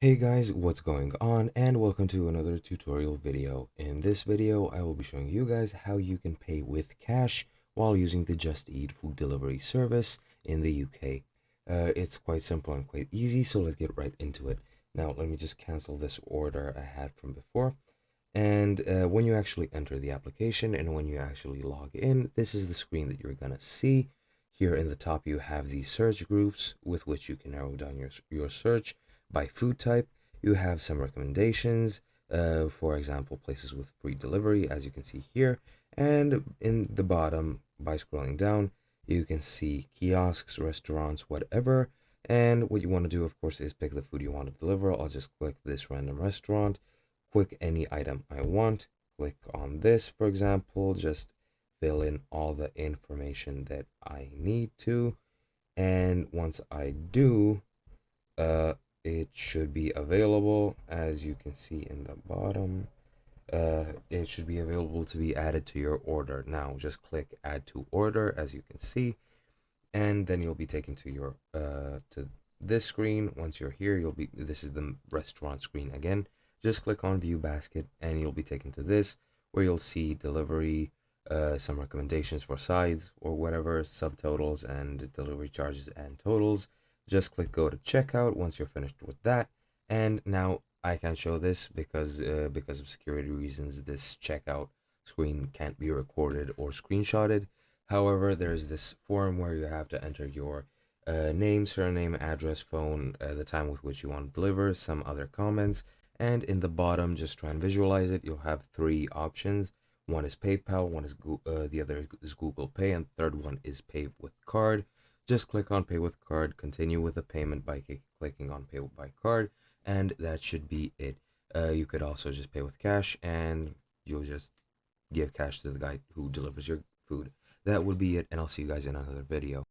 Hey guys, what's going on, and welcome to another tutorial video. In this video, I will be showing you guys how you can pay with cash while using the Just Eat food delivery service in the UK. It's quite simple and quite easy, so let's get right into it. Now, let me just cancel this order I had from before. And when you actually enter the application and when you actually log in, this is the screen that you're gonna see. Here in the top, you have these search groups with which you can narrow down your search by food type. You have some recommendations, for example, places with free delivery, as you can see here. And in the bottom, by scrolling down, you can see kiosks, restaurants, whatever. And what you want to do, of course, is pick the food you want to deliver. I'll just click this random restaurant, click any item I want, click on this, for example, just fill in all the information that I need to. And once I do, it should be available, as you can see in the bottom. It should be available to be added to your order. Now just click add to order, as you can see, and then you'll be taken to your to this screen. Once you're here, this is the restaurant screen again. Just click on view basket and you'll be taken to this, where you'll see delivery, some recommendations for sides or whatever, subtotals and delivery charges and totals. Just click go to checkout once you're finished with that. And now I can't show this because of security reasons. This checkout screen can't be recorded or screenshotted. However, there's this form where you have to enter your name, surname, address, phone, the time with which you want to deliver, some other comments, and in the bottom, just try and visualize it. You'll have three options. One is PayPal, the other is Google Pay, and the third one is Pay with Card. Just click on Pay with Card, continue with the payment by clicking on Pay by Card, and that should be it. You could also just pay with cash, and you'll just give cash to the guy who delivers your food. That would be it, and I'll see you guys in another video.